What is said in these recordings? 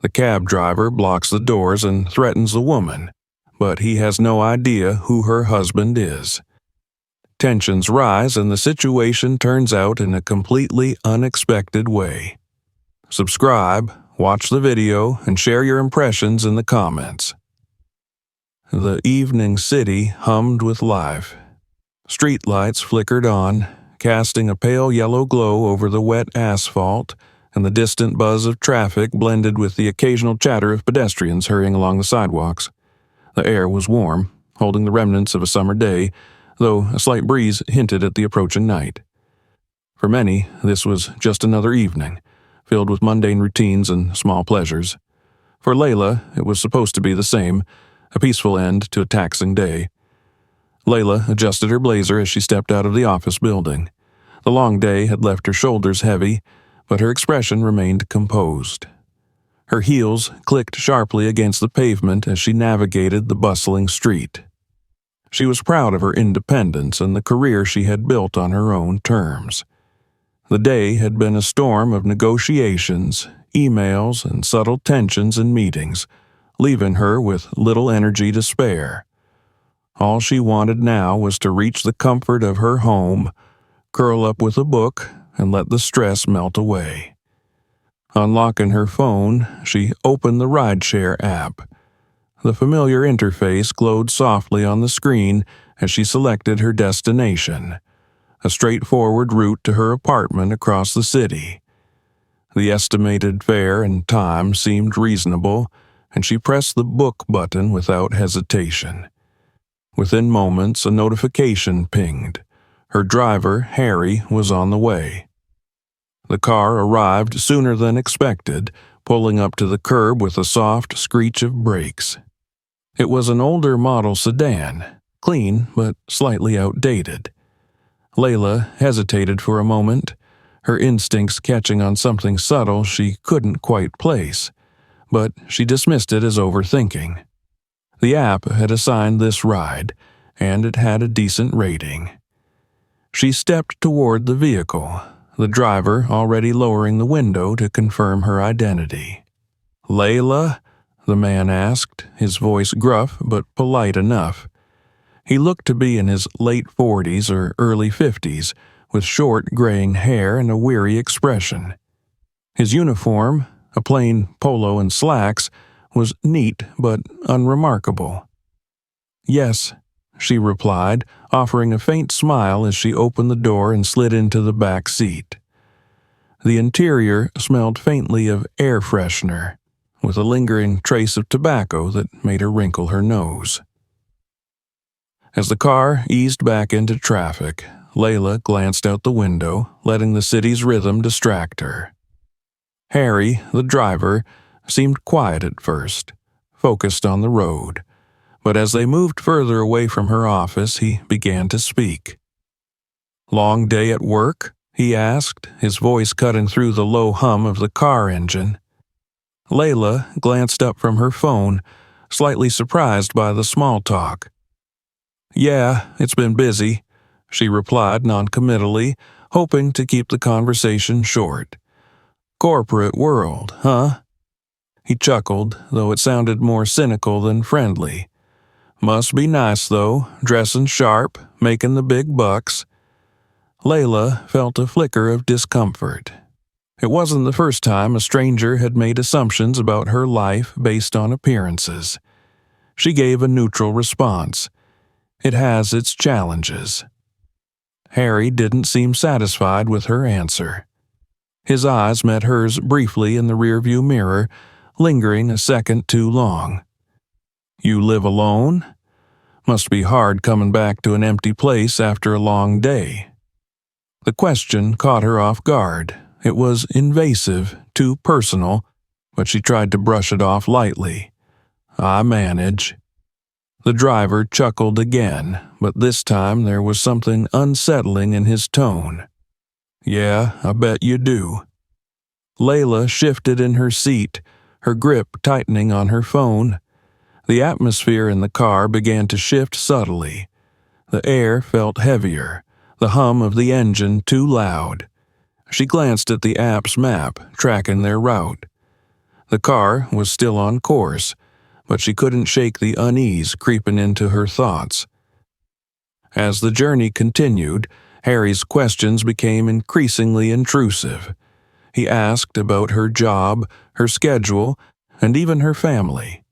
The cab driver blocks the doors and threatens the woman, but he has no idea who her husband is. Tensions rise and the situation turns out in a completely unexpected way. Subscribe, watch the video, and share your impressions in the comments. The evening city hummed with life. Streetlights flickered on, casting a pale yellow glow over the wet asphalt, and the distant buzz of traffic blended with the occasional chatter of pedestrians hurrying along the sidewalks. The air was warm, holding the remnants of a summer day, though a slight breeze hinted at the approaching night. For many, this was just another evening, filled with mundane routines and small pleasures. For Layla, it was supposed to be the same, a peaceful end to a taxing day. Layla adjusted her blazer as she stepped out of the office building. The long day had left her shoulders heavy, but her expression remained composed. Her heels clicked sharply against the pavement as she navigated the bustling street. She was proud of her independence and the career she had built on her own terms. The day had been a storm of negotiations, emails, and subtle tensions in meetings, leaving her with little energy to spare. All she wanted now was to reach the comfort of her home, curl up with a book, and let the stress melt away. Unlocking her phone, she opened the rideshare app. The familiar interface glowed softly on the screen as she selected her destination, a straightforward route to her apartment across the city. The estimated fare and time seemed reasonable, and she pressed the book button without hesitation. Within moments, a notification pinged. Her driver, Harry, was on the way. The car arrived sooner than expected, pulling up to the curb with a soft screech of brakes. It was an older model sedan, clean but slightly outdated. Layla hesitated for a moment, her instincts catching on something subtle she couldn't quite place, but she dismissed it as overthinking. The app had assigned this ride, and it had a decent rating. She stepped toward the vehicle, the driver already lowering the window to confirm her identity. "Layla?" the man asked, his voice gruff but polite enough. He looked to be in his late 40s or early 50s, with short graying hair and a weary expression. His uniform, a plain polo and slacks, was neat but unremarkable. "Yes," she replied, offering a faint smile as she opened the door and slid into the back seat. The interior smelled faintly of air freshener, with a lingering trace of tobacco that made her wrinkle her nose. As the car eased back into traffic, Layla glanced out the window, letting the city's rhythm distract her. Harry, the driver, seemed quiet at first, focused on the road, but as they moved further away from her office, he began to speak. "Long day at work?" he asked, his voice cutting through the low hum of the car engine. Layla glanced up from her phone, slightly surprised by the small talk. "Yeah, it's been busy," she replied noncommittally, hoping to keep the conversation short. "Corporate world, huh?" He chuckled, though it sounded more cynical than friendly. "Must be nice, though, dressing sharp, making the big bucks." Layla felt a flicker of discomfort. It wasn't the first time a stranger had made assumptions about her life based on appearances. She gave a neutral response. It has its challenges. Harry didn't seem satisfied with her answer. His eyes met hers briefly in the rearview mirror, lingering a second too long. "You live alone? Must be hard coming back to an empty place after a long day." The question caught her off guard. It was invasive, too personal, but she tried to brush it off lightly. "I manage." The driver chuckled again, but this time there was something unsettling in his tone. "Yeah, I bet you do." Layla shifted in her seat, her grip tightening on her phone. The atmosphere in the car began to shift subtly. The air felt heavier, the hum of the engine too loud. She glanced at the app's map, tracking their route. The car was still on course, but she couldn't shake the unease creeping into her thoughts. As the journey continued, Harry's questions became increasingly intrusive. He asked about her job, her schedule, and even her family.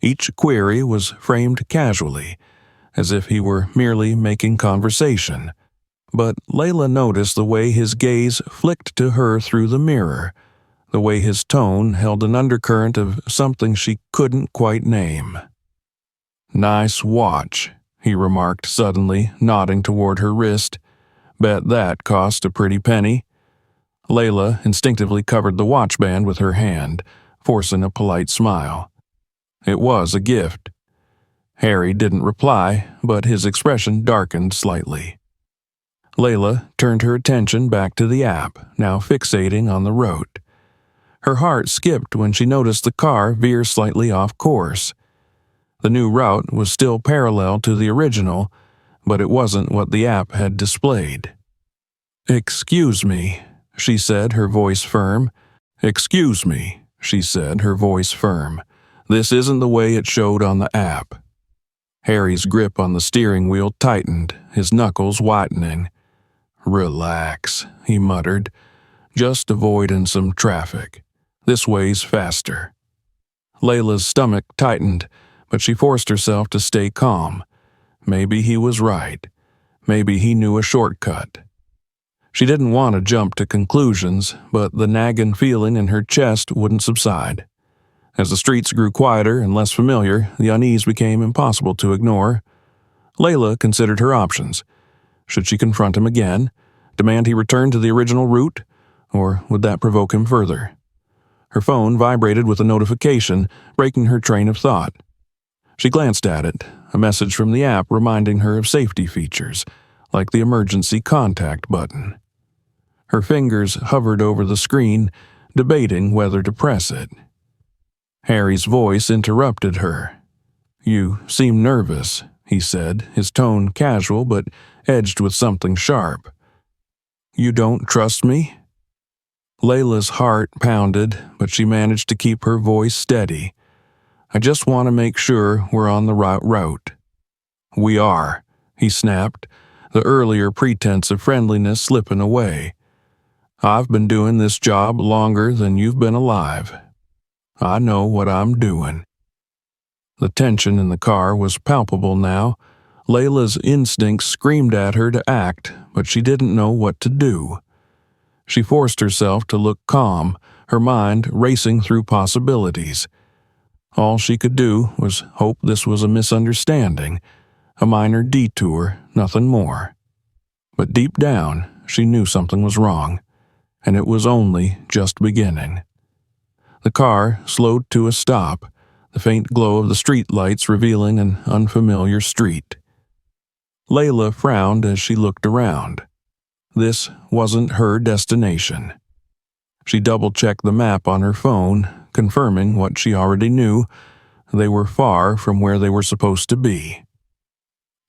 Each query was framed casually, as if he were merely making conversation. But Layla noticed the way his gaze flicked to her through the mirror, the way his tone held an undercurrent of something she couldn't quite name. "Nice watch," he remarked suddenly, nodding toward her wrist. "Bet that cost a pretty penny." Layla instinctively covered the watch band with her hand, forcing a polite smile. It was a gift. Harry didn't reply, but his expression darkened slightly. Layla turned her attention back to the app, now fixating on the road. Her heart skipped when she noticed the car veer slightly off course. The new route was still parallel to the original, but it wasn't what the app had displayed. "Excuse me," she said, her voice firm. "Excuse me," she said, her voice firm. "This isn't the way it showed on the app." Harry's grip on the steering wheel tightened, his knuckles whitening. "Relax," he muttered. "Just avoiding some traffic. This way's faster." Layla's stomach tightened, but she forced herself to stay calm. Maybe he was right. Maybe he knew a shortcut. She didn't want to jump to conclusions, but the nagging feeling in her chest wouldn't subside. As the streets grew quieter and less familiar, the unease became impossible to ignore. Layla considered her options. Should she confront him again, demand he return to the original route, or would that provoke him further? Her phone vibrated with a notification, breaking her train of thought. She glanced at it, a message from the app reminding her of safety features, like the emergency contact button. Her fingers hovered over the screen, debating whether to press it. Harry's voice interrupted her. "You seem nervous," he said, his tone casual but edged with something sharp. "You don't trust me?" Layla's heart pounded, but she managed to keep her voice steady. "I just want to make sure we're on the right route." "We are," he snapped, the earlier pretense of friendliness slipping away. "I've been doing this job longer than you've been alive. I know what I'm doing." The tension in the car was palpable now. Layla's instincts screamed at her to act, but she didn't know what to do. She forced herself to look calm, her mind racing through possibilities. All she could do was hope this was a misunderstanding, a minor detour, nothing more. But deep down, she knew something was wrong, and it was only just beginning. The car slowed to a stop, the faint glow of the street lights revealing an unfamiliar street. Layla frowned as she looked around. This wasn't her destination. She double-checked the map on her phone, confirming what she already knew. They were far from where they were supposed to be.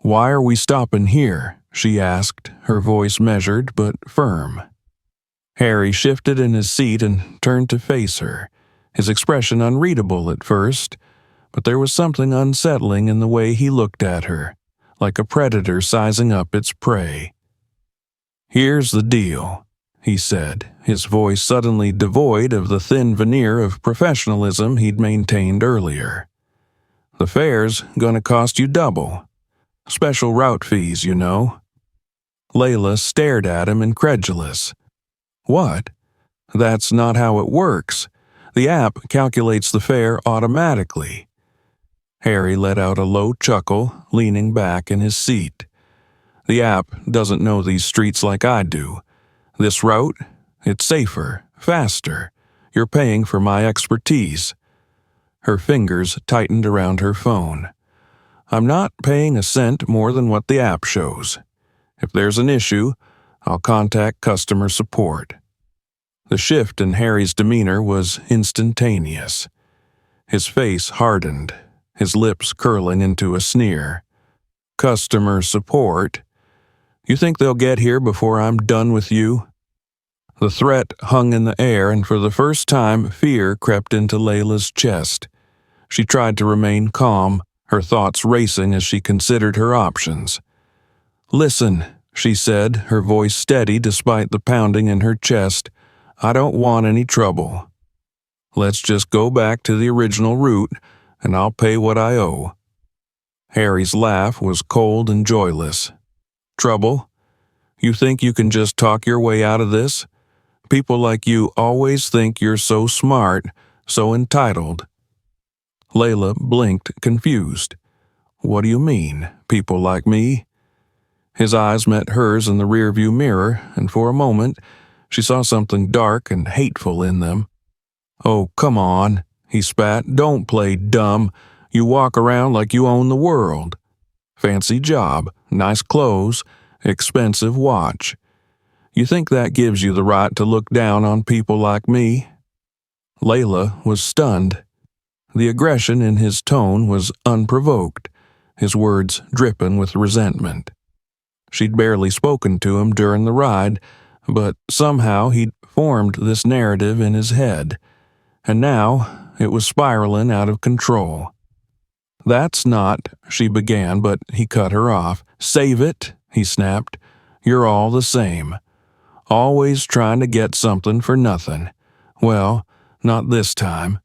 "Why are we stopping here?" she asked, her voice measured but firm. Harry shifted in his seat and turned to face her, his expression unreadable at first, but there was something unsettling in the way he looked at her, like a predator sizing up its prey. "Here's the deal," he said, his voice suddenly devoid of the thin veneer of professionalism he'd maintained earlier. "The fare's gonna cost you double. Special route fees, you know." Layla stared at him incredulous. "What? That's not how it works. The app calculates the fare automatically." Harry let out a low chuckle, leaning back in his seat. "The app doesn't know these streets like I do. This route, it's safer, faster. You're paying for my expertise." Her fingers tightened around her phone. "I'm not paying a cent more than what the app shows. If there's an issue, I'll contact customer support." The shift in Harry's demeanor was instantaneous. His face hardened, his lips curling into a sneer. "Customer support? You think they'll get here before I'm done with you?" The threat hung in the air, and for the first time, fear crept into Layla's chest. She tried to remain calm, her thoughts racing as she considered her options. "Listen," she said, her voice steady despite the pounding in her chest. "I don't want any trouble. Let's just go back to the original route, and I'll pay what I owe." Harry's laugh was cold and joyless. "Trouble? You think you can just talk your way out of this? People like you always think you're so smart, so entitled." Layla blinked, confused. "What do you mean, people like me?" His eyes met hers in the rearview mirror, and for a moment, she saw something dark and hateful in them. "Oh, come on," he spat. "Don't play dumb. You walk around like you own the world. Fancy job, nice clothes, expensive watch. You think that gives you the right to look down on people like me?" Layla was stunned. The aggression in his tone was unprovoked, his words dripping with resentment. She'd barely spoken to him during the ride, but somehow he'd formed this narrative in his head, and now it was spiraling out of control. "That's not," she began, but he cut her off. "Save it," he snapped. "You're all the same. Always trying to get something for nothing. Well, not this time."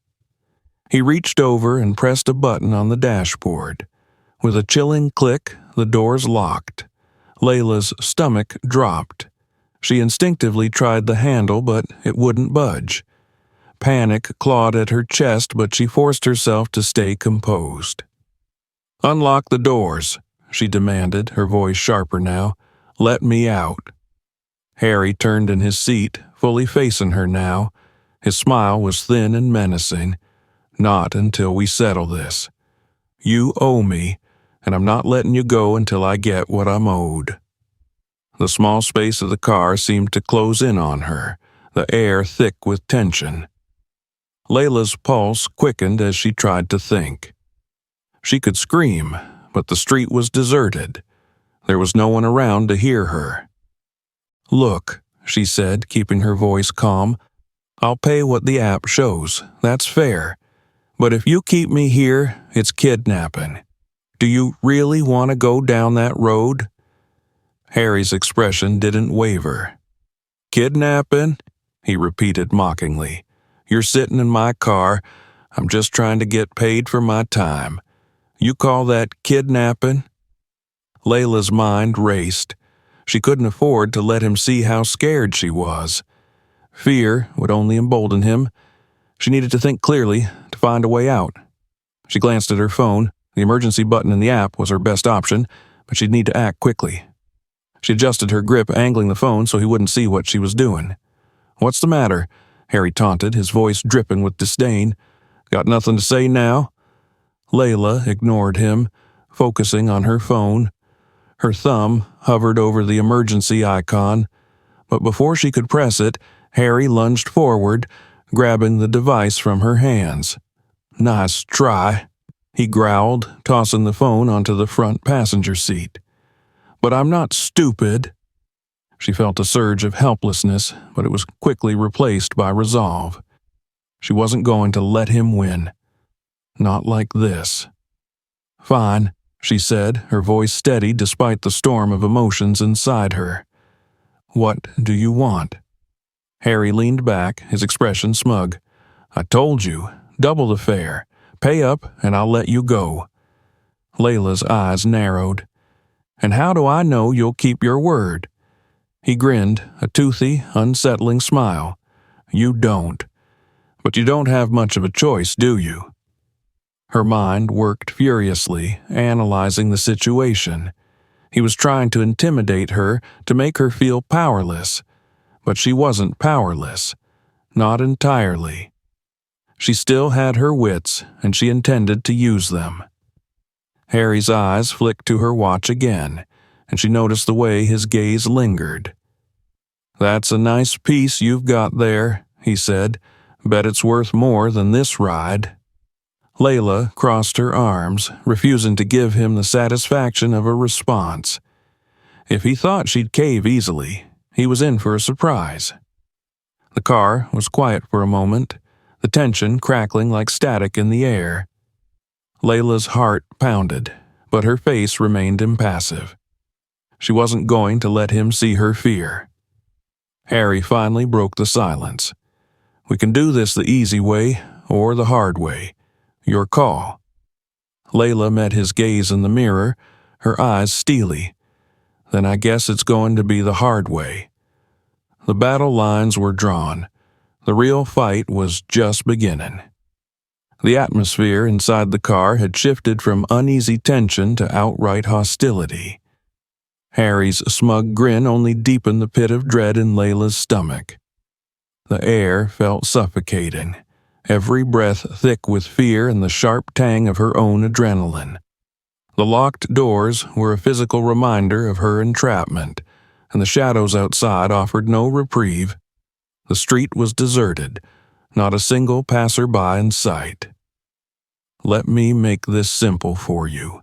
He reached over and pressed a button on the dashboard. With a chilling click, the doors locked. Layla's stomach dropped. She instinctively tried the handle, but it wouldn't budge. Panic clawed at her chest, but she forced herself to stay composed. "Unlock the doors," she demanded, her voice sharper now. "Let me out." Harry turned in his seat, fully facing her now. His smile was thin and menacing. "Not until we settle this. You owe me, and I'm not letting you go until I get what I'm owed." The small space of the car seemed to close in on her, the air thick with tension. Layla's pulse quickened as she tried to think. She could scream, but the street was deserted. There was no one around to hear her. "Look," she said, keeping her voice calm, "I'll pay what the app shows. That's fair. But if you keep me here, it's kidnapping. Do you really want to go down that road?" Harry's expression didn't waver. "Kidnapping?" he repeated mockingly. "You're sitting in my car. I'm just trying to get paid for my time. You call that kidnapping?" Layla's mind raced. She couldn't afford to let him see how scared she was. Fear would only embolden him. She needed to think clearly, to find a way out. She glanced at her phone. The emergency button in the app was her best option, but she'd need to act quickly. She adjusted her grip, angling the phone so he wouldn't see what she was doing. "What's the matter?" Harry taunted, his voice dripping with disdain. "Got nothing to say now?" Layla ignored him, focusing on her phone. Her thumb hovered over the emergency icon, but before she could press it, Harry lunged forward, grabbing the device from her hands. "Nice try," he growled, tossing the phone onto the front passenger seat. "But I'm not stupid." She felt a surge of helplessness, but it was quickly replaced by resolve. She wasn't going to let him win. Not like this. "Fine," she said, her voice steady despite the storm of emotions inside her. "What do you want?" Harry leaned back, his expression smug. "I told you, double the fare. Pay up, and I'll let you go." Layla's eyes narrowed. "And how do I know you'll keep your word?" He grinned, a toothy, unsettling smile. "You don't. But you don't have much of a choice, do you?" Her mind worked furiously, analyzing the situation. He was trying to intimidate her, to make her feel powerless. But she wasn't powerless. Not entirely. She still had her wits, and she intended to use them. Harry's eyes flicked to her watch again, and she noticed the way his gaze lingered. "That's a nice piece you've got there," he said. "Bet it's worth more than this ride." Layla crossed her arms, refusing to give him the satisfaction of a response. If he thought she'd cave easily, he was in for a surprise. The car was quiet for a moment, the tension crackling like static in the air. Layla's heart pounded, but her face remained impassive. She wasn't going to let him see her fear. Harry finally broke the silence. "We can do this the easy way or the hard way. Your call." Layla met his gaze in the mirror, her eyes steely. "Then I guess it's going to be the hard way." The battle lines were drawn. The real fight was just beginning. The atmosphere inside the car had shifted from uneasy tension to outright hostility. Harry's smug grin only deepened the pit of dread in Layla's stomach. The air felt suffocating, every breath thick with fear and the sharp tang of her own adrenaline. The locked doors were a physical reminder of her entrapment, and the shadows outside offered no reprieve. The street was deserted, not a single passerby in sight. "Let me make this simple for you,"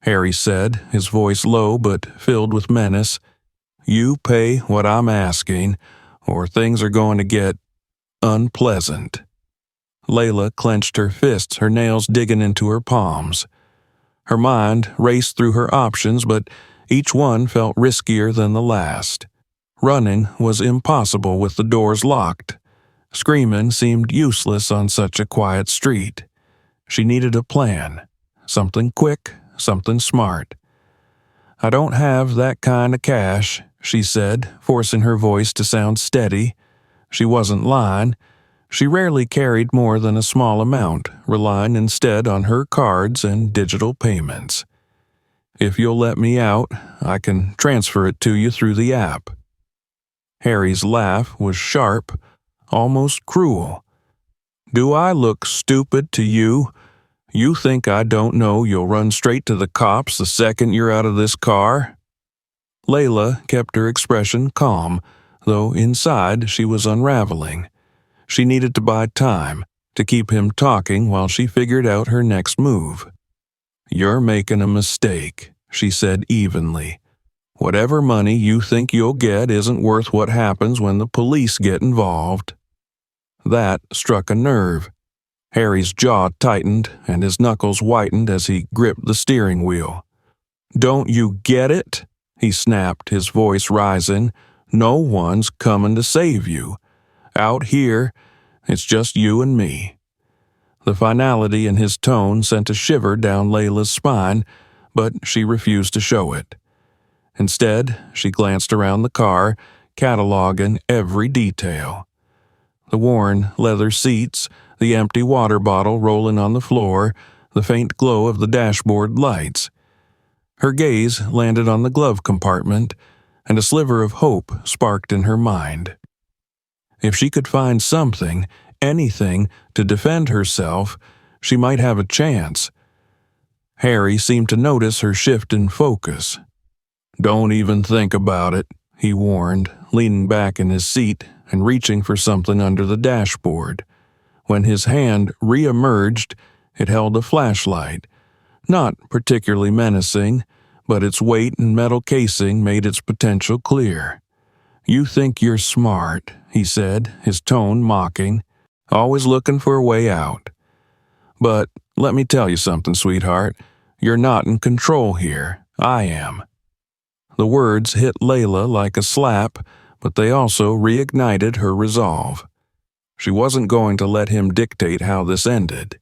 Harry said, his voice low but filled with menace. "You pay what I'm asking, or things are going to get unpleasant." Layla clenched her fists, her nails digging into her palms. Her mind raced through her options, but each one felt riskier than the last. Running was impossible with the doors locked. Screaming seemed useless on such a quiet street. She needed a plan, something quick, something smart. "I don't have that kind of cash," she said, forcing her voice to sound steady. She wasn't lying. She rarely carried more than a small amount, relying instead on her cards and digital payments. "If you'll let me out, I can transfer it to you through the app." Harry's laugh was sharp, almost cruel. "Do I look stupid to you? You think I don't know you'll run straight to the cops the second you're out of this car?" Layla kept her expression calm, though inside she was unraveling. She needed to buy time, to keep him talking while she figured out her next move. "You're making a mistake," she said evenly. "Whatever money you think you'll get isn't worth what happens when the police get involved." That struck a nerve. Harry's jaw tightened and his knuckles whitened as he gripped the steering wheel. "Don't you get it?" he snapped, his voice rising. "No one's coming to save you. Out here, it's just you and me." The finality in his tone sent a shiver down Layla's spine, but she refused to show it. Instead, she glanced around the car, cataloging every detail. The worn leather seats, the empty water bottle rolling on the floor, the faint glow of the dashboard lights. Her gaze landed on the glove compartment, and a sliver of hope sparked in her mind. If she could find something, anything, to defend herself, she might have a chance. Harry seemed to notice her shift in focus. "Don't even think about it," he warned, leaning back in his seat and reaching for something under the dashboard. When his hand re-emerged, it held a flashlight. Not particularly menacing, but its weight and metal casing made its potential clear. "You think you're smart," he said, his tone mocking, "always looking for a way out. But let me tell you something, sweetheart. You're not in control here. I am." The words hit Layla like a slap, but they also reignited her resolve. She wasn't going to let him dictate how this ended.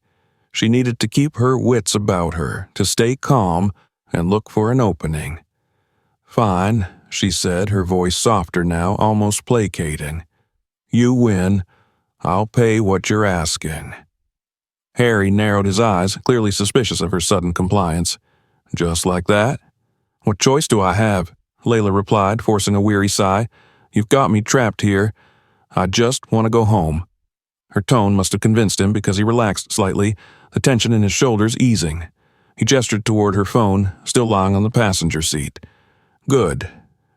She needed to keep her wits about her, to stay calm and look for an opening. "Fine," she said, her voice softer now, almost placating. "You win. I'll pay what you're asking." Harry narrowed his eyes, clearly suspicious of her sudden compliance. "Just like that?" "What choice do I have?" Layla replied, forcing a weary sigh. "You've got me trapped here. I just want to go home." Her tone must have convinced him because he relaxed slightly, the tension in his shoulders easing. He gestured toward her phone, still lying on the passenger seat. "Good.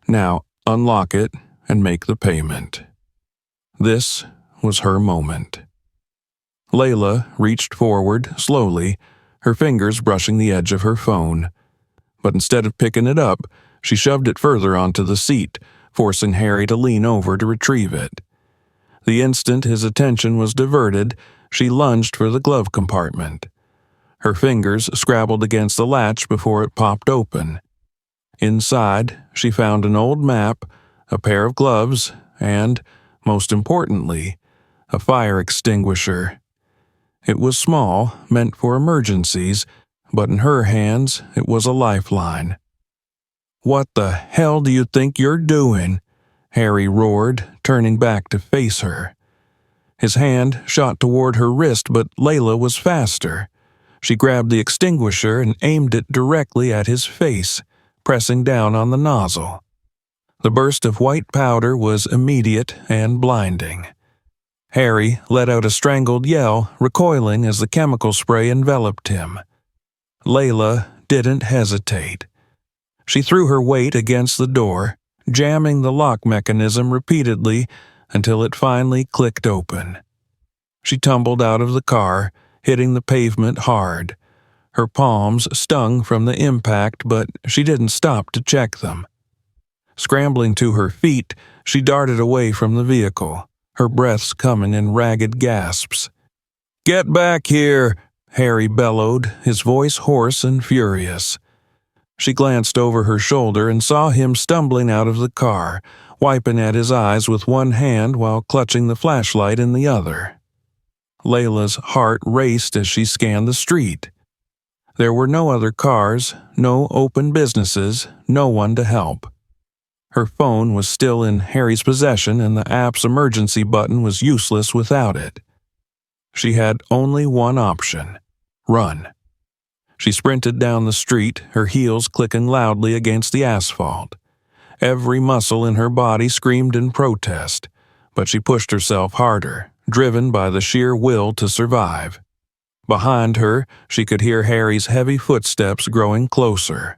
Now unlock it and make the payment." This was her moment. Layla reached forward, slowly, her fingers brushing the edge of her phone. But instead of picking it up, she shoved it further onto the seat, forcing Harry to lean over to retrieve it. The instant his attention was diverted, she lunged for the glove compartment. Her fingers scrabbled against the latch before it popped open. Inside, she found an old map, a pair of gloves, and, most importantly, a fire extinguisher. It was small, meant for emergencies, but in her hands it was a lifeline. "What the hell do you think you're doing?" Harry roared, turning back to face her. His hand shot toward her wrist, but Layla was faster. She grabbed the extinguisher and aimed it directly at his face, pressing down on the nozzle. The burst of white powder was immediate and blinding. Harry let out a strangled yell, recoiling as the chemical spray enveloped him. Layla didn't hesitate. She threw her weight against the door, jamming the lock mechanism repeatedly until it finally clicked open. She tumbled out of the car, hitting the pavement hard. Her palms stung from the impact, but she didn't stop to check them. Scrambling to her feet, she darted away from the vehicle, her breaths coming in ragged gasps. "Get back here!" Harry bellowed, his voice hoarse and furious. She glanced over her shoulder and saw him stumbling out of the car, wiping at his eyes with one hand while clutching the flashlight in the other. Layla's heart raced as she scanned the street. There were no other cars, no open businesses, no one to help. Her phone was still in Harry's possession, and the app's emergency button was useless without it. She had only one option: run. She sprinted down the street, her heels clicking loudly against the asphalt. Every muscle in her body screamed in protest, but she pushed herself harder, driven by the sheer will to survive. Behind her, she could hear Harry's heavy footsteps growing closer.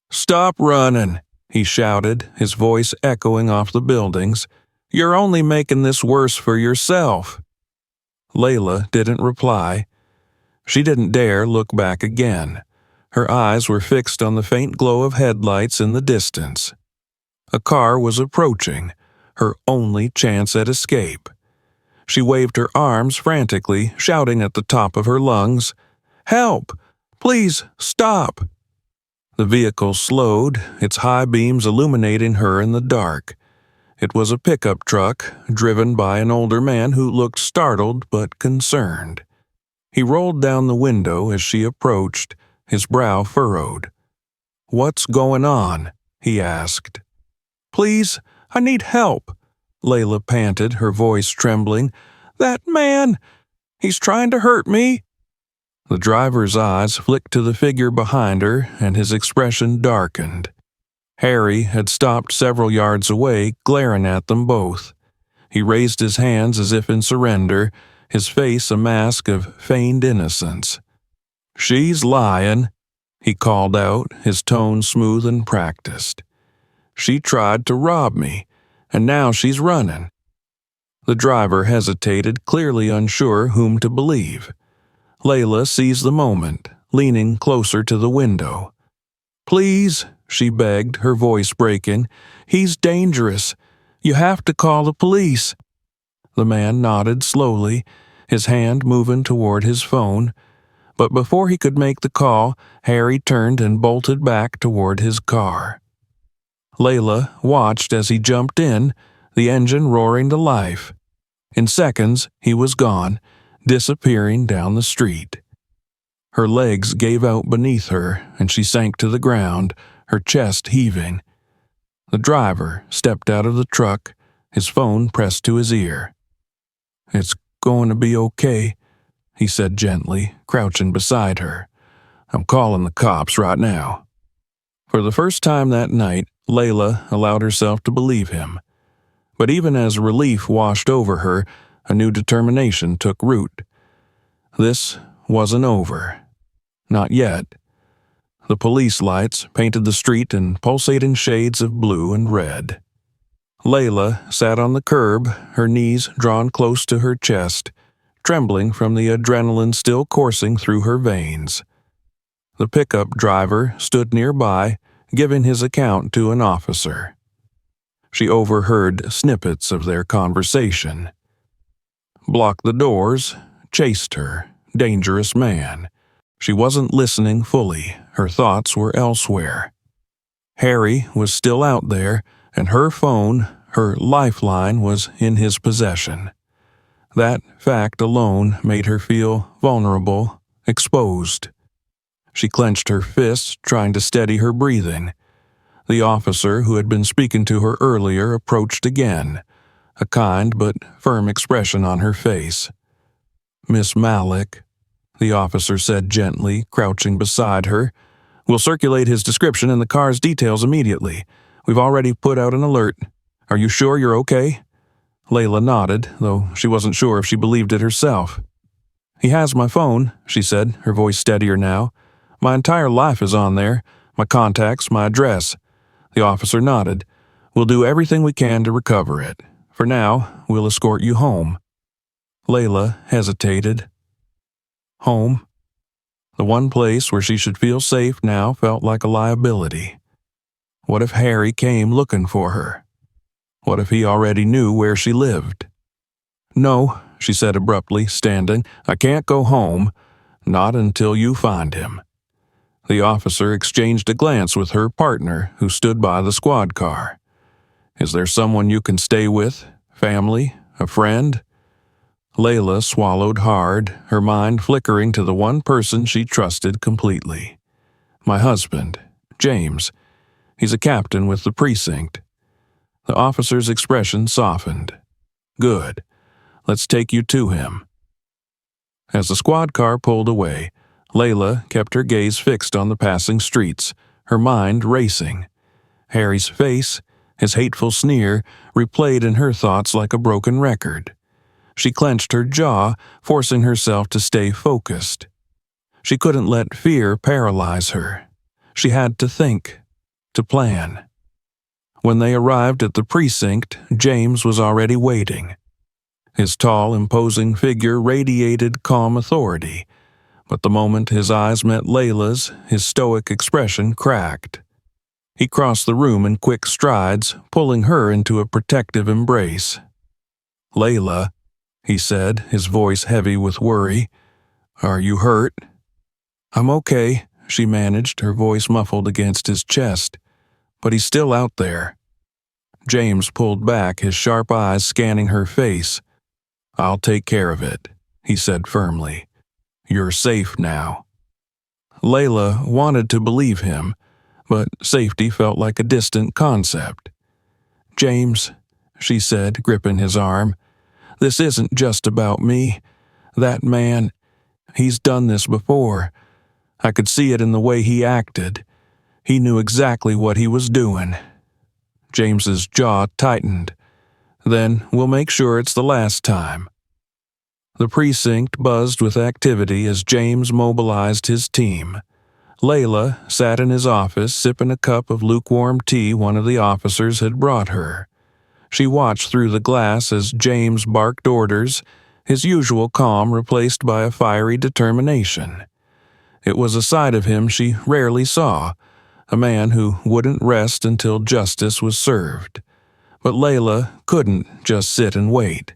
"Stop running!" he shouted, his voice echoing off the buildings. "You're only making this worse for yourself." Layla didn't reply. She didn't dare look back again. Her eyes were fixed on the faint glow of headlights in the distance. A car was approaching, her only chance at escape. She waved her arms frantically, shouting at the top of her lungs, "Help! Please stop!" The vehicle slowed, its high beams illuminating her in the dark. It was a pickup truck, driven by an older man who looked startled but concerned. He rolled down the window as she approached, his brow furrowed. "What's going on?" he asked. "Please, I need help," Layla panted, her voice trembling. "That man! He's trying to hurt me!" The driver's eyes flicked to the figure behind her, and his expression darkened. Harry had stopped several yards away, glaring at them both. He raised his hands as if in surrender, his face a mask of feigned innocence. "She's lying," he called out, his tone smooth and practiced. "She tried to rob me, and now she's running." The driver hesitated, clearly unsure whom to believe. Layla seized the moment, leaning closer to the window. "Please," she begged, her voice breaking. "He's dangerous. You have to call the police." The man nodded slowly, his hand moving toward his phone. But before he could make the call, Harry turned and bolted back toward his car. Layla watched as he jumped in, the engine roaring to life. In seconds, he was gone, disappearing down the street. Her legs gave out beneath her, and she sank to the ground, her chest heaving. The driver stepped out of the truck, his phone pressed to his ear. "It's going to be okay," he said gently, crouching beside her. "I'm calling the cops right now." For the first time that night, Layla allowed herself to believe him. But even as relief washed over her, a new determination took root. This wasn't over. Not yet. The police lights painted the street in pulsating shades of blue and red. Layla sat on the curb, her knees drawn close to her chest, trembling from the adrenaline still coursing through her veins. The pickup driver stood nearby, giving his account to an officer. She overheard snippets of their conversation. blocked the doors, chased her. Dangerous man. She wasn't listening fully. Her thoughts were elsewhere. Harry was still out there, and her phone, her lifeline, was in his possession. That fact alone made her feel vulnerable, exposed. She clenched her fists, trying to steady her breathing. The officer who had been speaking to her earlier approached again, a kind but firm expression on her face. "Miss Malik," the officer said gently, crouching beside her. "We'll circulate his description and the car's details immediately. We've already put out an alert. Are you sure you're okay?" Layla nodded, though she wasn't sure if she believed it herself. "He has my phone," she said, her voice steadier now. "My entire life is on there, my contacts, my address." The officer nodded. "We'll do everything we can to recover it. For now, we'll escort you home." Layla hesitated. Home? The one place where she should feel safe now felt like a liability. What if Harry came looking for her? What if he already knew where she lived? "No," she said abruptly, standing. "I can't go home. Not until you find him." The officer exchanged a glance with her partner, who stood by the squad car. "Is there someone you can stay with? Family? A friend?" Layla swallowed hard, her mind flickering to the one person she trusted completely. "My husband, James. He's a captain with the precinct." The officer's expression softened. "Good. Let's take you to him." As the squad car pulled away, Layla kept her gaze fixed on the passing streets, her mind racing. Harry's face, his hateful sneer, replayed in her thoughts like a broken record. She clenched her jaw, forcing herself to stay focused. She couldn't let fear paralyze her. She had to think, to plan. When they arrived at the precinct, James was already waiting. His tall, imposing figure radiated calm authority, but the moment his eyes met Layla's, his stoic expression cracked. He crossed the room in quick strides, pulling her into a protective embrace. "Layla," he said, his voice heavy with worry. "Are you hurt?" "I'm okay," she managed, her voice muffled against his chest. "But he's still out there." James pulled back, his sharp eyes scanning her face. "I'll take care of it," he said firmly. "You're safe now." Layla wanted to believe him, but safety felt like a distant concept. "James," she said, gripping his arm, "this isn't just about me. That man, he's done this before. I could see it in the way he acted. He knew exactly what he was doing." James's jaw tightened. "Then we'll make sure it's the last time." The precinct buzzed with activity as James mobilized his team. Layla sat in his office sipping a cup of lukewarm tea one of the officers had brought her. She watched through the glass as James barked orders, his usual calm replaced by a fiery determination. It was a side of him she rarely saw, a man who wouldn't rest until justice was served. But Layla couldn't just sit and wait.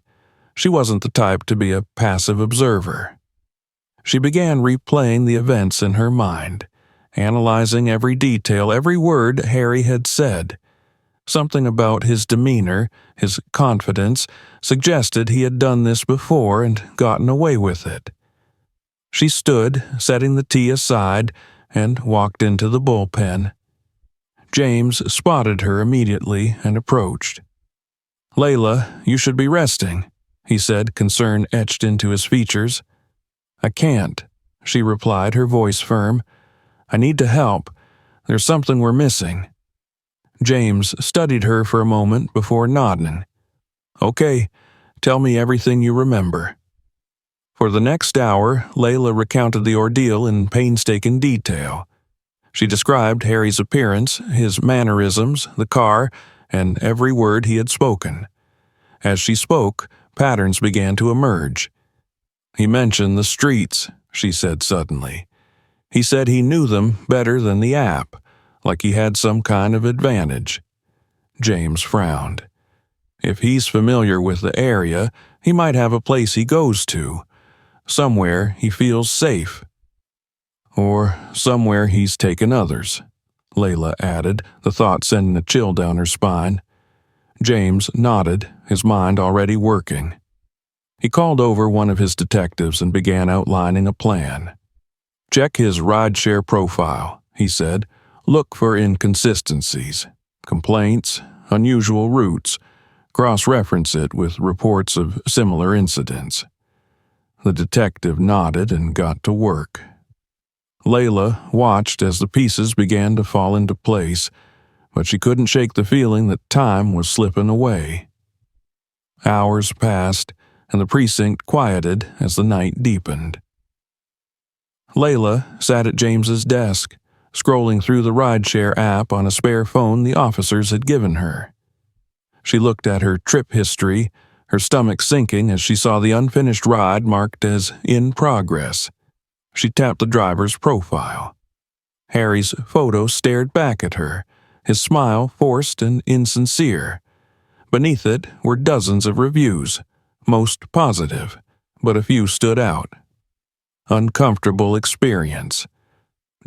She wasn't the type to be a passive observer. She began replaying the events in her mind, analyzing every detail, every word Harry had said. Something about his demeanor, his confidence, suggested he had done this before and gotten away with it. She stood, setting the tea aside, and walked into the bullpen. James spotted her immediately and approached. "Layla, you should be resting," he said, concern etched into his features. "I can't," she replied, her voice firm. "I need to help. There's something we're missing." James studied her for a moment before nodding. "Okay, tell me everything you remember." For the next hour, Layla recounted the ordeal in painstaking detail. She described Harry's appearance, his mannerisms, the car, and every word he had spoken. As she spoke, patterns began to emerge. "He mentioned the streets," she said suddenly. "He said he knew them better than the app, like he had some kind of advantage." James frowned. "If he's familiar with the area, He might have a place he goes to, somewhere he feels safe. Or somewhere he's taken others, Layla added, the thought sending a chill down her spine. James nodded, his mind already working. He called over one of his detectives and began outlining a plan. Check his rideshare profile, he said. Look for inconsistencies, complaints, unusual routes. Cross-reference it with reports of similar incidents. The detective nodded and got to work. Layla watched as the pieces began to fall into place, but she couldn't shake the feeling that time was slipping away. Hours passed, and the precinct quieted as the night deepened. Layla sat at James's desk, scrolling through the rideshare app on a spare phone the officers had given her. She looked at her trip history, her stomach sinking as she saw the unfinished ride marked as in progress. She tapped the driver's profile. Harry's photo stared back at her, his smile forced and insincere. Beneath it were dozens of reviews, most positive, but a few stood out. Uncomfortable experience.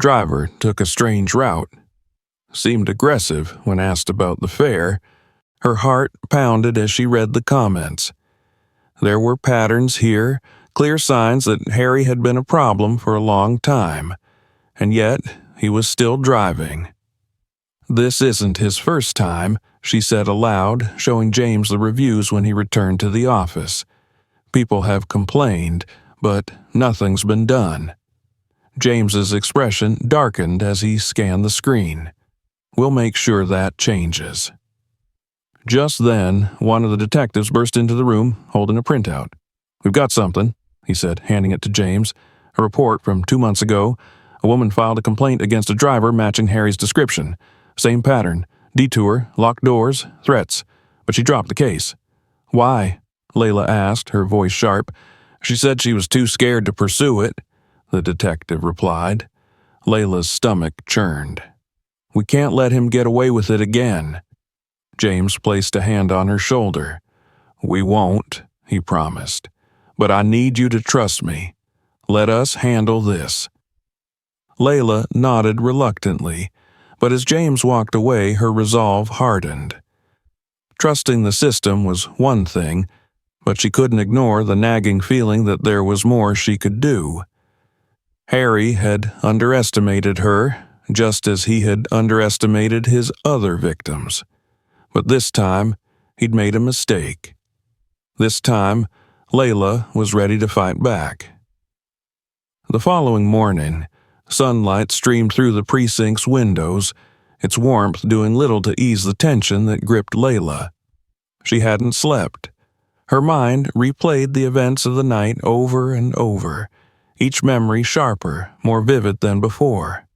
Driver took a strange route. Seemed aggressive when asked about the fare. Her heart pounded as she read the comments. There were patterns here, clear signs that Harry had been a problem for a long time, and yet he was still driving. This isn't his first time, she said aloud, showing James the reviews when he returned to the office. People have complained, but nothing's been done. James's expression darkened as he scanned the screen. We'll make sure that changes. Just then, one of the detectives burst into the room, holding a printout. We've got something, he said, handing it to James. A report from 2 months ago. A woman filed a complaint against a driver matching Harry's description. Same pattern. Detour, locked doors, threats. But she dropped the case. Why? Layla asked, her voice sharp. She said she was too scared to pursue it, the detective replied. Layla's stomach churned. We can't let him get away with it again. James placed a hand on her shoulder. We won't, he promised. But I need you to trust me. Let us handle this. Layla nodded reluctantly, but as James walked away, her resolve hardened. Trusting the system was one thing, but she couldn't ignore the nagging feeling that there was more she could do. Harry had underestimated her, just as he had underestimated his other victims. But this time, he'd made a mistake. This time, Layla was ready to fight back. The following morning, sunlight streamed through the precinct's windows, its warmth doing little to ease the tension that gripped Layla. She hadn't slept. Her mind replayed the events of the night over and over, each memory sharper, more vivid than before.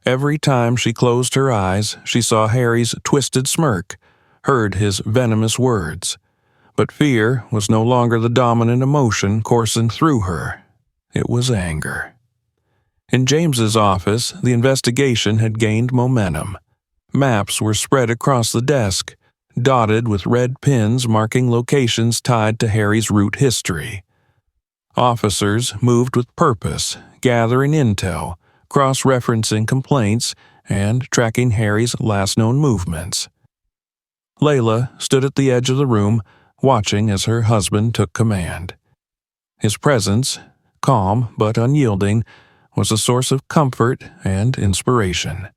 Every time she closed her eyes, she saw Harry's twisted smirk, heard his venomous words. But fear was no longer the dominant emotion coursing through her. It was anger. In James's office, the investigation had gained momentum. Maps were spread across the desk, dotted with red pins marking locations tied to Harry's route history. Officers moved with purpose, gathering intel, cross-referencing complaints, and tracking Harry's last known movements. Layla stood at the edge of the room, watching as her husband took command. His presence, calm but unyielding, was a source of comfort and inspiration.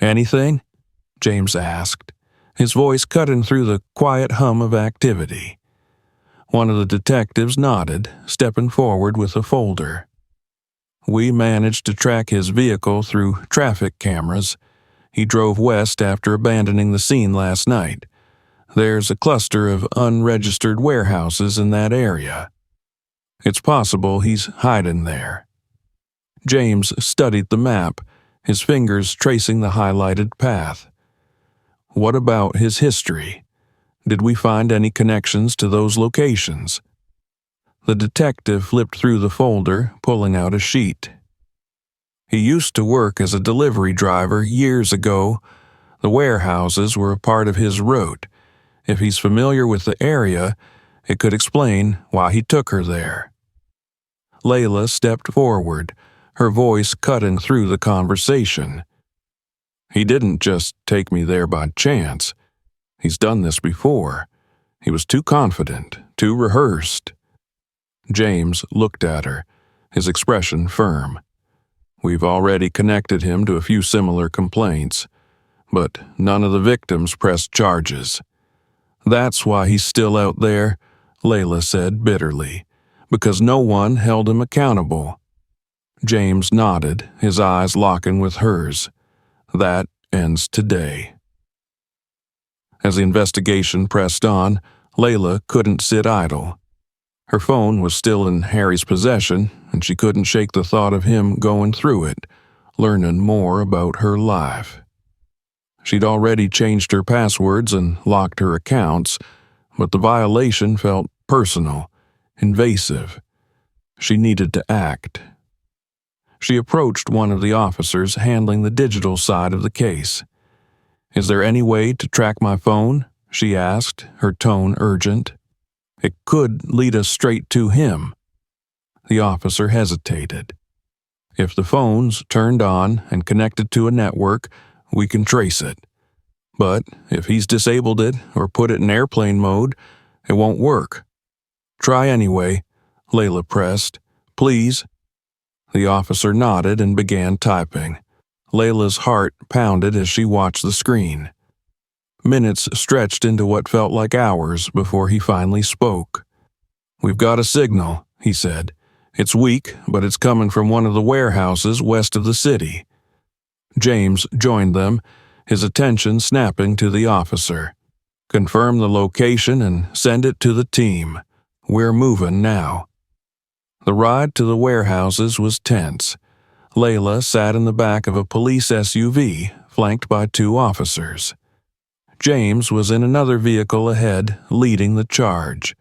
Anything? James asked, his voice cutting through the quiet hum of activity. One of the detectives nodded, stepping forward with a folder. We managed to track his vehicle through traffic cameras. He drove west after abandoning the scene last night. There's a cluster of unregistered warehouses in that area. It's possible he's hiding there. James studied the map, his fingers tracing the highlighted path. What about his history? Did we find any connections to those locations? The detective flipped through the folder, pulling out a sheet. He used to work as a delivery driver years ago. The warehouses were a part of his route. If he's familiar with the area, It could explain why he took her there. Layla stepped forward, her voice cutting through the conversation. He didn't just take me there by chance. He's done this before. He was too confident, too rehearsed. James looked at her, his expression firm. We've already connected him to a few similar complaints, but none of the victims pressed charges. That's why he's still out there, Layla said bitterly, because no one held him accountable. James nodded, his eyes locking with hers. That ends today. As the investigation pressed on, Layla couldn't sit idle. Her phone was still in Harry's possession, and she couldn't shake the thought of him going through it, learning more about her life. She'd already changed her passwords and locked her accounts, but the violation felt personal, invasive. She needed to act. She approached one of the officers handling the digital side of the case. "Is there any way to track my phone?" she asked, her tone urgent. "It could lead us straight to him." The officer hesitated. "If the phone's turned on and connected to a network, we can trace it. But if he's disabled it or put it in airplane mode, it won't work." "Try anyway," Layla pressed. "Please." The officer nodded and began typing. Layla's heart pounded as she watched the screen. Minutes stretched into what felt like hours before he finally spoke. "We've got a signal," he said. "It's weak, but it's coming from one of the warehouses west of the city." James joined them, his attention snapping to the officer. "Confirm the location and send it to the team. We're moving now." The ride to the warehouses was tense. Layla sat in the back of a police SUV, flanked by two officers. James was in another vehicle ahead, leading the charge.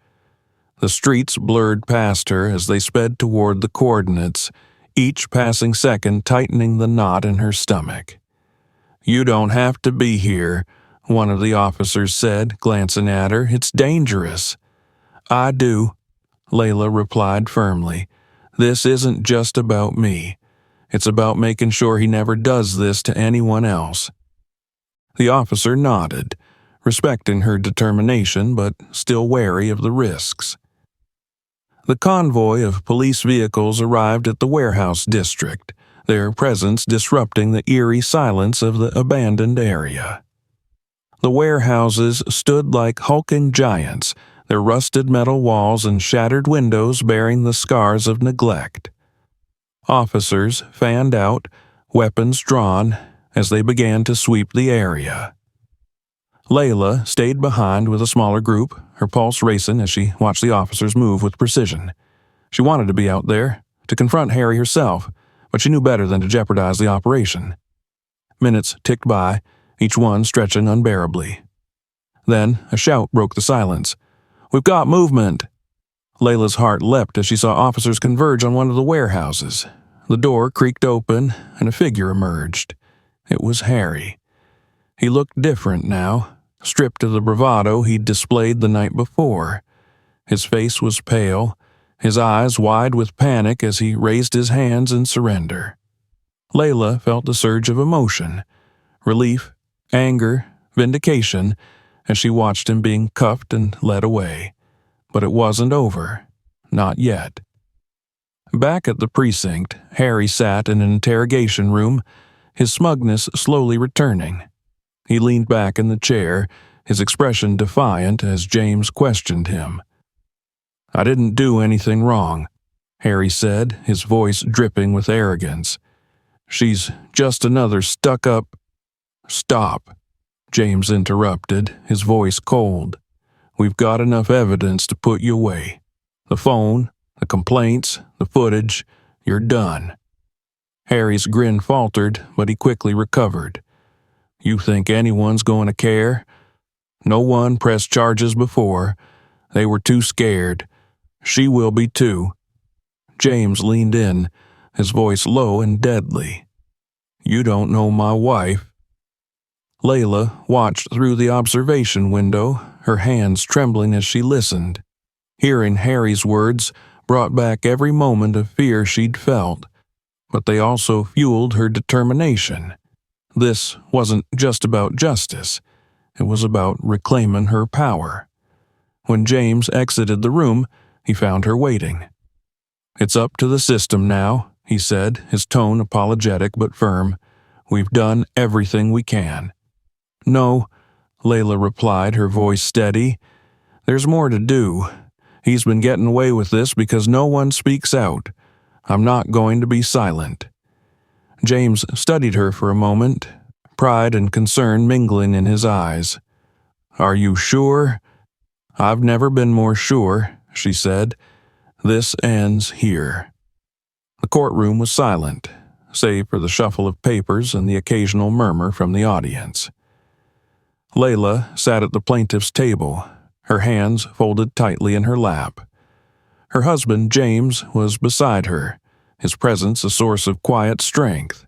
The streets blurred past her as they sped toward the coordinates, each passing second tightening the knot in her stomach. "You don't have to be here," one of the officers said, glancing at her. "It's dangerous." "I do," Layla replied firmly. "This isn't just about me. It's about making sure he never does this to anyone else." The officer nodded, respecting her determination but still wary of the risks. The convoy of police vehicles arrived at the warehouse district, their presence disrupting the eerie silence of the abandoned area. The warehouses stood like hulking giants, their rusted metal walls and shattered windows bearing the scars of neglect. Officers fanned out, weapons drawn, as they began to sweep the area. Layla stayed behind with a smaller group, her pulse racing as she watched the officers move with precision. She wanted to be out there, to confront Harry herself, but she knew better than to jeopardize the operation. Minutes ticked by, each one stretching unbearably. Then a shout broke the silence. "We've got movement!" Layla's heart leapt as she saw officers converge on one of the warehouses. The door creaked open, and a figure emerged. It was Harry. He looked different now, stripped of the bravado he'd displayed the night before. His face was pale, his eyes wide with panic as he raised his hands in surrender. Layla felt a surge of emotion, relief, anger, vindication, as she watched him being cuffed and led away. But it wasn't over. Not yet. Back at the precinct, Harry sat in an interrogation room, his smugness slowly returning. He leaned back in the chair, his expression defiant as James questioned him. "I didn't do anything wrong," Harry said, his voice dripping with arrogance. "She's just another stuck-up—" "Stop," James interrupted, his voice cold. "We've got enough evidence to put you away. The phone, the complaints, the footage, you're done." Harry's grin faltered, but he quickly recovered. "You think anyone's going to care? No one pressed charges before. They were too scared. She will be too." James leaned in, his voice low and deadly. "You don't know my wife." Layla watched through the observation window, her hands trembling as she listened. Hearing Harry's words brought back every moment of fear she'd felt, but they also fueled her determination. This wasn't just about justice. It was about reclaiming her power. When James exited the room, he found her waiting. "It's up to the system now," he said, his tone apologetic but firm. "We've done everything we can." "No," Layla replied, her voice steady. "There's more to do. He's been getting away with this because no one speaks out. I'm not going to be silent." James studied her for a moment, pride and concern mingling in his eyes. "Are you sure?" "I've never been more sure," she said. "This ends here." The courtroom was silent, save for the shuffle of papers and the occasional murmur from the audience. Layla sat at the plaintiff's table, her hands folded tightly in her lap. Her husband, James, was beside her, his presence a source of quiet strength.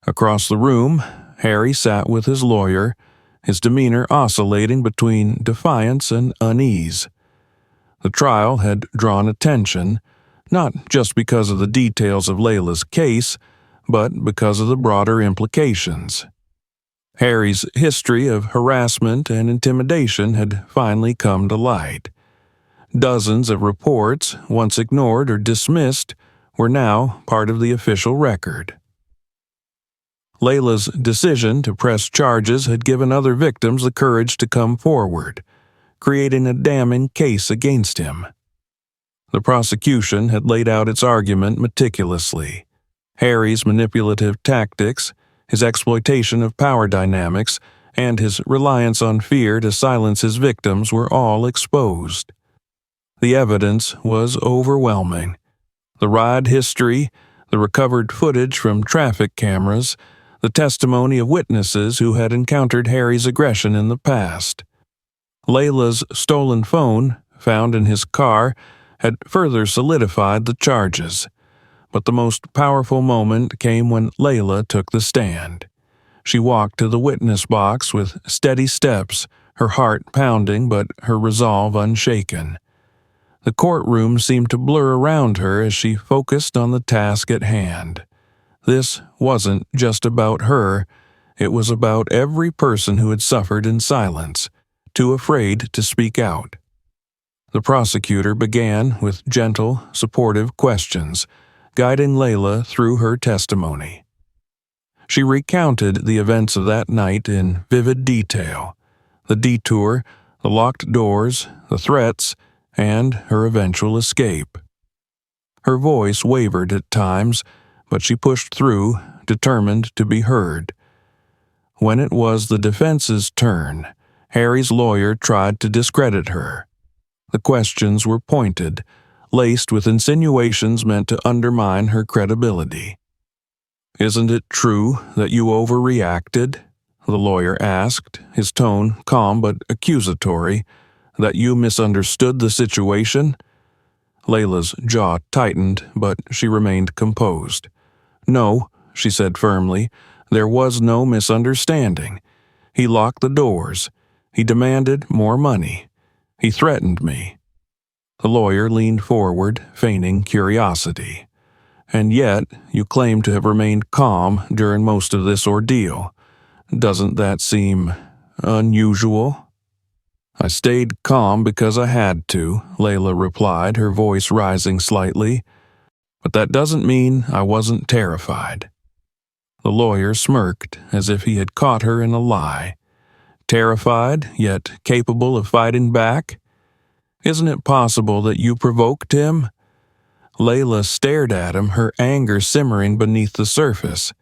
Across the room, Harry sat with his lawyer, his demeanor oscillating between defiance and unease. The trial had drawn attention, not just because of the details of Layla's case, but because of the broader implications. Harry's history of harassment and intimidation had finally come to light. Dozens of reports, once ignored or dismissed, were now part of the official record. Layla's decision to press charges had given other victims the courage to come forward, creating a damning case against him. The prosecution had laid out its argument meticulously. Harry's manipulative tactics, his exploitation of power dynamics, and his reliance on fear to silence his victims were all exposed. The evidence was overwhelming. The ride history, the recovered footage from traffic cameras, the testimony of witnesses who had encountered Harry's aggression in the past. Layla's stolen phone, found in his car, had further solidified the charges. But the most powerful moment came when Layla took the stand. She walked to the witness box with steady steps, her heart pounding but her resolve unshaken. The courtroom seemed to blur around her as she focused on the task at hand. This wasn't just about her, it was about every person who had suffered in silence, too afraid to speak out. The prosecutor began with gentle, supportive questions, guiding Layla through her testimony. She recounted the events of that night in vivid detail: the detour, the locked doors, the threats, and her eventual escape. Her voice wavered at times, but she pushed through, determined to be heard. When it was the defense's turn, Harry's lawyer tried to discredit her. The questions were pointed, laced with insinuations meant to undermine her credibility. "Isn't it true that you overreacted?" the lawyer asked, his tone calm but accusatory. "That you misunderstood the situation?" Layla's jaw tightened, but she remained composed. "No," she said firmly, "there was no misunderstanding. He locked the doors. He demanded more money. He threatened me." The lawyer leaned forward, feigning curiosity. "And yet, you claim to have remained calm during most of this ordeal. Doesn't that seem unusual?" "I stayed calm because I had to," Layla replied, her voice rising slightly. "But that doesn't mean I wasn't terrified." The lawyer smirked, as if he had caught her in a lie. Terrified, yet capable of fighting back? "Isn't it possible that you provoked him?" Layla stared at him, her anger simmering beneath the surface.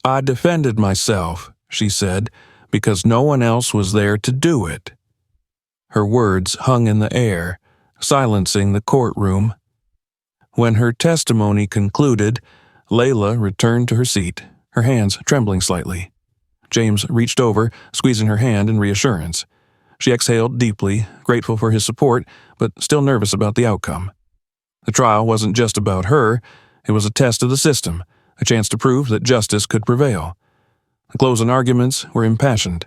"I defended myself," she said, "because no one else was there to do it." Her words hung in the air, silencing the courtroom. When her testimony concluded, Layla returned to her seat, her hands trembling slightly. James reached over, squeezing her hand in reassurance. She exhaled deeply, grateful for his support, but still nervous about the outcome. The trial wasn't just about her, it was a test of the system, a chance to prove that justice could prevail. The closing arguments were impassioned.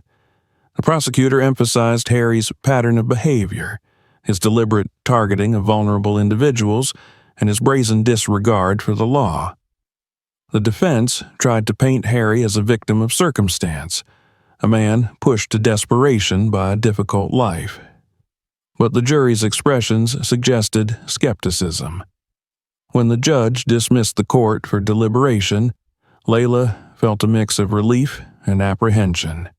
The prosecutor emphasized Harry's pattern of behavior, his deliberate targeting of vulnerable individuals, and his brazen disregard for the law. The defense tried to paint Harry as a victim of circumstance, a man pushed to desperation by a difficult life. But the jury's expressions suggested skepticism. When the judge dismissed the court for deliberation, Layla felt a mix of relief and apprehension.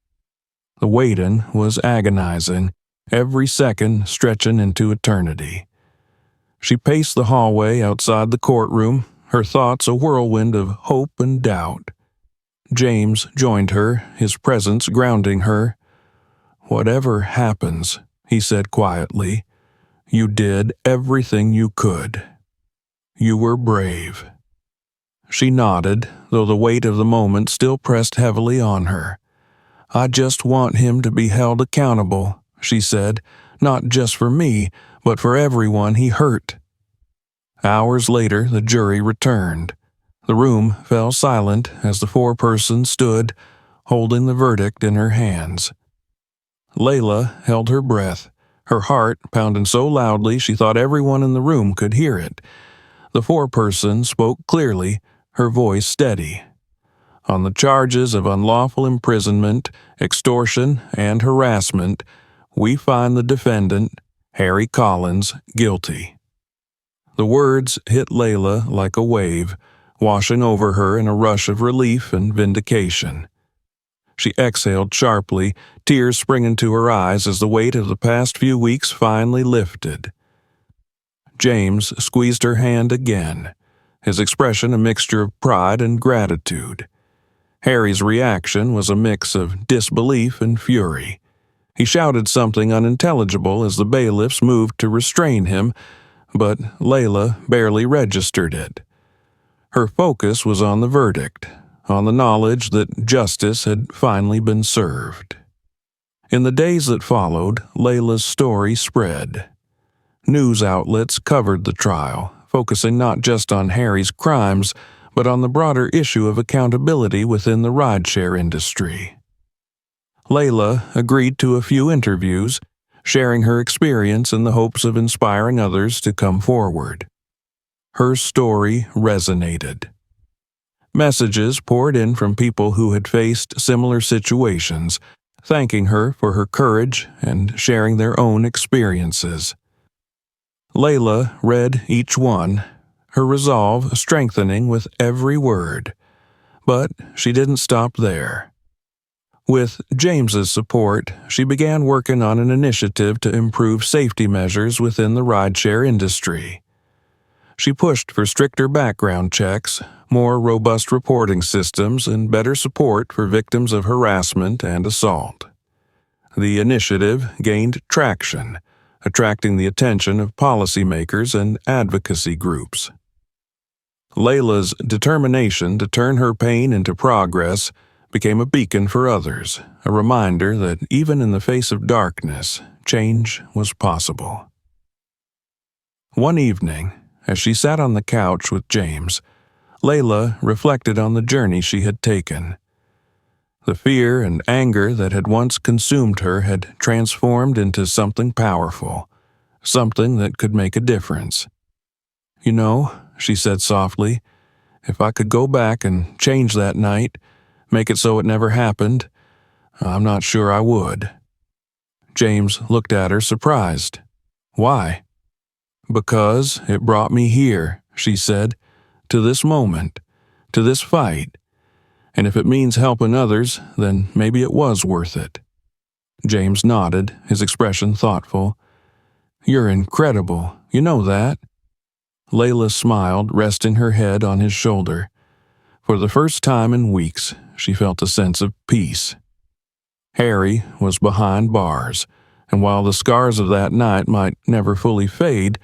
The waiting was agonizing, every second stretching into eternity. She paced the hallway outside the courtroom, her thoughts a whirlwind of hope and doubt. James joined her, his presence grounding her. "Whatever happens," he said quietly, "you did everything you could. You were brave." She nodded, though the weight of the moment still pressed heavily on her. "I just want him to be held accountable," she said, "not just for me, but for everyone he hurt." Hours later, the jury returned. The room fell silent as the foreperson stood, holding the verdict in her hands. Layla held her breath, her heart pounding so loudly she thought everyone in the room could hear it. The foreperson spoke clearly, her voice steady. "On the charges of unlawful imprisonment, extortion, and harassment, we find the defendant, Harry Collins, guilty." The words hit Layla like a wave, washing over her in a rush of relief and vindication. She exhaled sharply, tears springing to her eyes as the weight of the past few weeks finally lifted. James squeezed her hand again, his expression a mixture of pride and gratitude. Harry's reaction was a mix of disbelief and fury. He shouted something unintelligible as the bailiffs moved to restrain him, but Layla barely registered it. Her focus was on the verdict, on the knowledge that justice had finally been served. In the days that followed, Layla's story spread. News outlets covered the trial, focusing not just on Harry's crimes, but on the broader issue of accountability within the rideshare industry. Layla agreed to a few interviews, sharing her experience in the hopes of inspiring others to come forward. Her story resonated. Messages poured in from people who had faced similar situations, thanking her for her courage and sharing their own experiences. Layla read each one, her resolve strengthening with every word. But she didn't stop there. With James's support, she began working on an initiative to improve safety measures within the rideshare industry. She pushed for stricter background checks, more robust reporting systems, and better support for victims of harassment and assault. The initiative gained traction, attracting the attention of policymakers and advocacy groups. Layla's determination to turn her pain into progress became a beacon for others, a reminder that even in the face of darkness, change was possible. One evening, as she sat on the couch with James, Layla reflected on the journey she had taken. The fear and anger that had once consumed her had transformed into something powerful, something that could make a difference. "You know," she said softly, "if I could go back and change that night, make it so it never happened, I'm not sure I would." James looked at her surprised. "Why?" "Because it brought me here," she said, "to this moment, to this fight. And if it means helping others, then maybe it was worth it." James nodded, his expression thoughtful. "You're incredible, you know that." Layla smiled, resting her head on his shoulder. For the first time in weeks, she felt a sense of peace. Harry was behind bars, and while the scars of that night might never fully fade,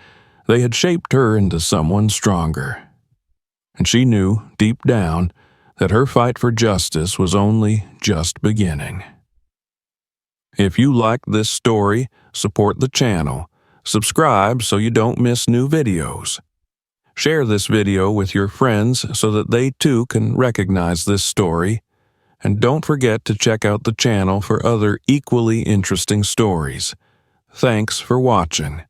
they had shaped her into someone stronger. And she knew, deep down, that her fight for justice was only just beginning. If you liked this story, support the channel. Subscribe so you don't miss new videos. Share this video with your friends so that they too can recognize this story. And don't forget to check out the channel for other equally interesting stories. Thanks for watching.